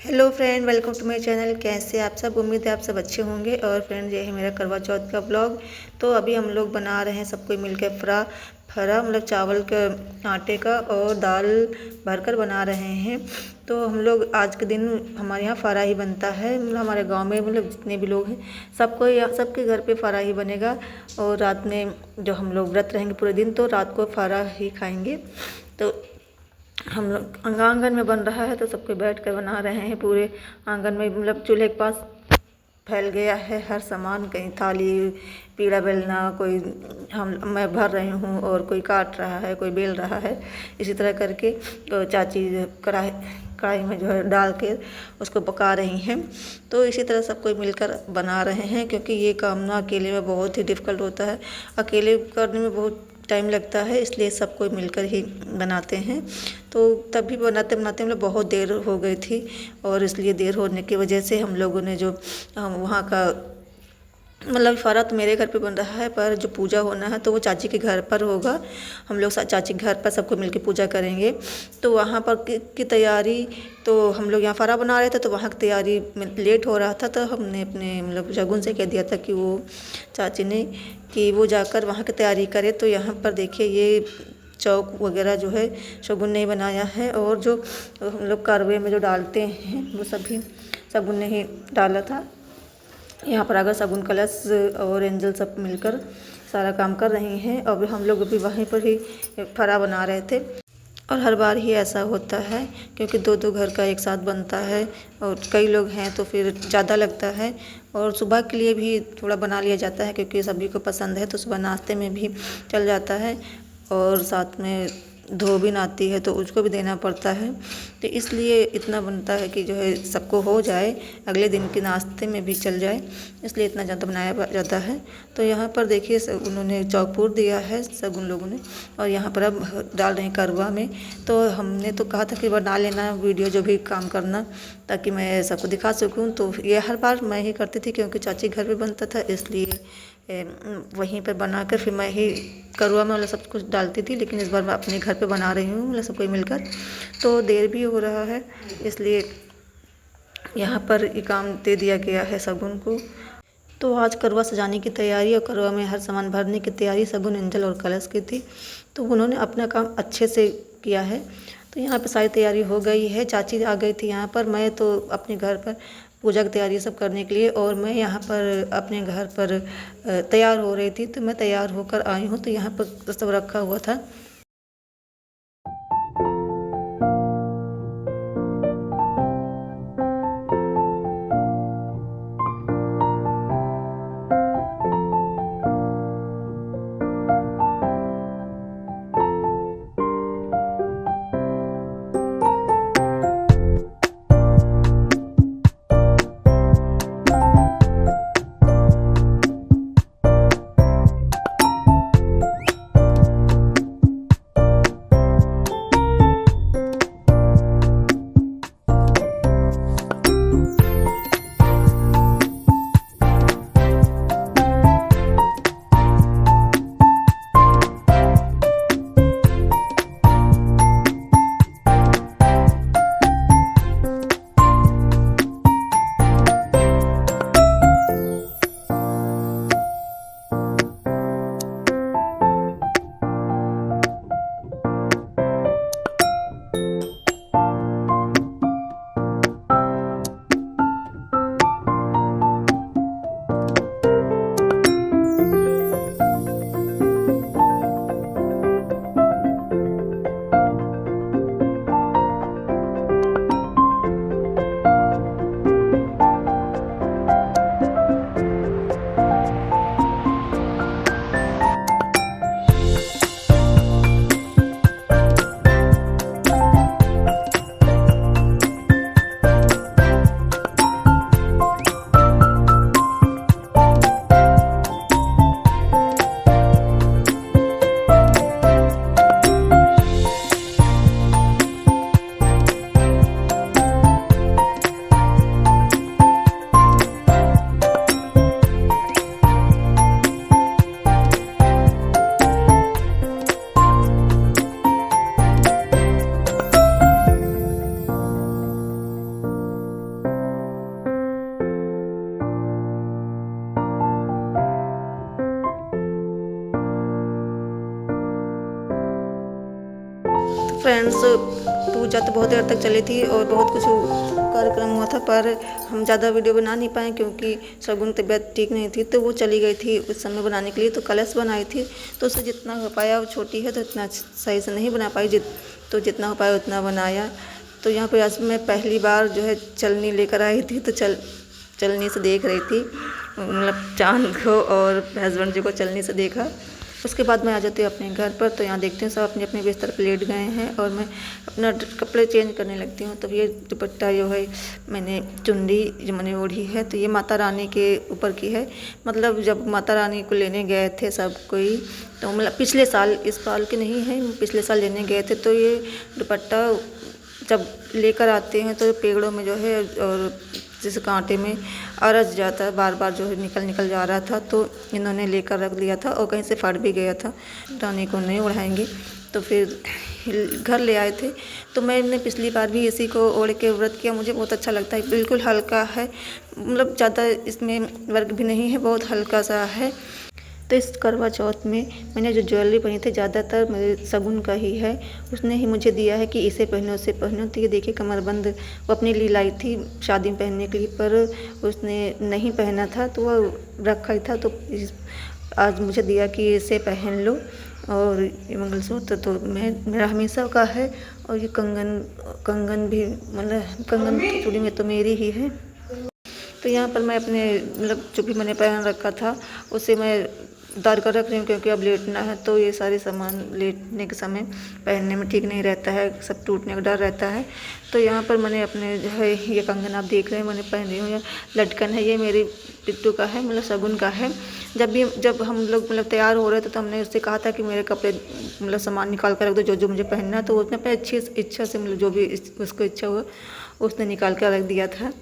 Hello friend, welcome to my channel. कैसे आप सब? उम्मीद है आप सब अच्छे होंगे। और फ्रेंड, ये है मेरा करवा चौथ का ब्लॉग। तो अभी हम लोग बना रहे हैं सब कोई मिलकर फरा मतलब चावल के आटे का, और दाल भरकर बना रहे हैं। तो हम लोग आज के दिन हमारे यहाँ फरा ही बनता है। मतलब हमारे गांव में मतलब जितने भी लोग हैं सबके घर पे फरा ही बनेगा। और रात में जो हम लोग व्रत रहेंगे पूरे दिन, तो रात को फरा ही खाएंगे। तो हम लोग आंगन में बन रहा है, तो सबको बैठ कर बना रहे हैं। पूरे आंगन में मतलब चूल्हे के पास फैल गया है हर सामान, कहीं थाली, पीड़ा बेलना, कोई मैं भर रही हूँ और कोई काट रहा है, कोई बेल रहा है। इसी तरह करके तो चाची कढ़ाई में जो है डाल के उसको पका रही हैं। तो इसी तरह सब कोई मिलकर बना रहे हैं, क्योंकि ये काम ना अकेले में बहुत ही डिफ़िकल्ट होता है। अकेले करने में बहुत टाइम लगता है, इसलिए सब कोई मिलकर ही बनाते हैं। तो तभी बनाते बनाते मतलब बहुत देर हो गई थी, और इसलिए देर होने की वजह से हम लोगों ने जो वहाँ का मतलब फरा तो मेरे घर पे बन रहा है, पर जो पूजा होना है तो वो चाची के घर पर होगा। हम लोग चाची के घर पर सबको मिलकर पूजा करेंगे। तो वहाँ पर की तैयारी, तो हम लोग यहाँ फरा बना रहे थे, तो वहाँ की तैयारी में लेट हो रहा था। तो हमने अपने मतलब शगुन से कह दिया था कि वो चाची ने कि वो जाकर वहाँ की तैयारी करे। तो यहाँ पर देखिए, ये चौक वगैरह जो है शगुन ने ही बनाया है, और जो हम लोग करवे में जो डालते हैं वो सभी शगुन ने ही डाला था। यहाँ पर अगर शगुन, कलश और एंजल सब मिलकर सारा काम कर रही हैं। अब हम लोग भी वहीं पर ही फरा बना रहे थे। और हर बार ही ऐसा होता है, क्योंकि दो दो घर का एक साथ बनता है, और कई लोग हैं तो फिर ज़्यादा लगता है। और सुबह के लिए भी थोड़ा बना लिया जाता है, क्योंकि सभी को पसंद है, तो सुबह नाश्ते में भी चल जाता है। और साथ में धोबिन आती है तो उसको भी देना पड़ता है। तो इसलिए इतना बनता है कि जो है सबको हो जाए, अगले दिन के नाश्ते में भी चल जाए, इसलिए इतना ज़्यादा बनाया जाता है। तो यहाँ पर देखिए उन्होंने चौकपूर दिया है सब उन लोगों ने, और यहाँ पर अब डाल रहे हैं करवा में। तो हमने तो कहा था कि बना लेना वीडियो, जो भी काम करना, ताकि मैं सबको दिखा सकूँ। तो ये हर बार मैं ही करती थी, क्योंकि चाची घर पे बनता था, इसलिए वहीं पर बनाकर फिर मैं ही करुआ में वाला सब कुछ डालती थी। लेकिन इस बार मैं अपने घर पे बना रही हूँ, मतलब सब कोई मिलकर। तो देर भी हो रहा है, इसलिए यहाँ पर ये काम दे दिया गया है शगुन को। तो आज करवा सजाने की तैयारी और करवा में हर सामान भरने की तैयारी शगुन, एंजल और कलश की थी। तो उन्होंने अपना काम अच्छे से किया है। तो यहाँ पर सारी तैयारी हो गई है। चाची आ गई थी यहाँ पर, मैं तो अपने घर पर पूजा की तैयारी सब करने के लिए, और मैं यहाँ पर अपने घर पर तैयार हो रही थी। तो मैं तैयार होकर आई हूँ, तो यहाँ पर सब रखा हुआ था। फ्रेंड्स, पूजा तो बहुत देर तक चली थी और बहुत कुछ कार्यक्रम हुआ था, पर हम ज़्यादा वीडियो बना नहीं पाए क्योंकि शगुन की तबीयत ठीक नहीं थी, तो वो चली गई थी उस समय बनाने के लिए। तो कलश बनाई थी, तो उसे जितना हो पाया, वो छोटी है तो इतना सही से नहीं बना पाई, तो जितना हो पाया उतना बनाया। तो यहाँ पर आज मैं पहली बार जो है चलनी लेकर आई थी, तो चलनी से देख रही थी, मतलब चाँद को और हस्बैंड जी को चलनी से देखा। उसके बाद मैं आ जाती हूँ अपने घर पर, तो यहाँ देखते हैं सब अपने अपने बिस्तर पर लेट गए हैं और मैं अपना कपड़े चेंज करने लगती हूँ। तो ये दुपट्टा जो है मैंने चुन्नी जो मैंने ओढ़ी है, तो ये माता रानी के ऊपर की है। मतलब जब माता रानी को लेने गए थे सब कोई, तो मतलब पिछले साल, इस साल के नहीं है, पिछले साल लेने गए थे, तो ये दुपट्टा जब लेकर आते हैं तो पेड़ों में जो है और जैसे कांटे में अरस जाता है, बार बार जो है निकल जा रहा था, तो इन्होंने लेकर रख दिया था और कहीं से फट भी गया था। रानी को नहीं उड़ाएंगे, तो फिर घर ले आए थे। तो मैंने पिछली बार भी इसी को ओढ़ के व्रत किया, मुझे बहुत अच्छा लगता है। बिल्कुल हल्का है, मतलब ज़्यादा इसमें वर्क भी नहीं है, बहुत हल्का सा है। तो इस करवा चौथ में मैंने जो ज्वेलरी पहनी थी ज़्यादातर मेरे शगुन का ही है, उसने ही मुझे दिया है कि इसे पहनो, उसे पहनो। तो ये देखिए कमरबंद वो अपने लिए लाई थी शादी में पहनने के लिए, पर उसने नहीं पहना था, तो वह रखा ही था। तो आज मुझे दिया कि इसे पहन लो। और ये मंगलसूत्र तो मेरा हमेशा का है, और ये कंगन भी, मतलब कंगन की चूड़ी में तो मेरी ही है। तो यहाँ पर मैं अपने मतलब जो भी मैंने पहन रखा था उसे मैं उतार कर रख रही हूँ, क्योंकि अब लेटना है, तो ये सारे सामान लेटने के समय पहनने में ठीक नहीं रहता है, सब टूटने का डर रहता है। तो यहाँ पर मैंने अपने जो है ये कंगन आप देख रहे हैं मैंने पहन रही हूँ, ये लटकन है, ये मेरी पिट्टू का है, मतलब शगुन का है। जब हम लोग मतलब तैयार हो रहे थे, तो हमने उससे कहा था कि मेरे कपड़े मतलब सामान निकाल कर रख दो, जो जो मुझे पहनना है। तो उसने अपनी अच्छी इच्छा से, मतलब जो भी उसको इच्छा हुआ उसने निकाल कर रख दिया था।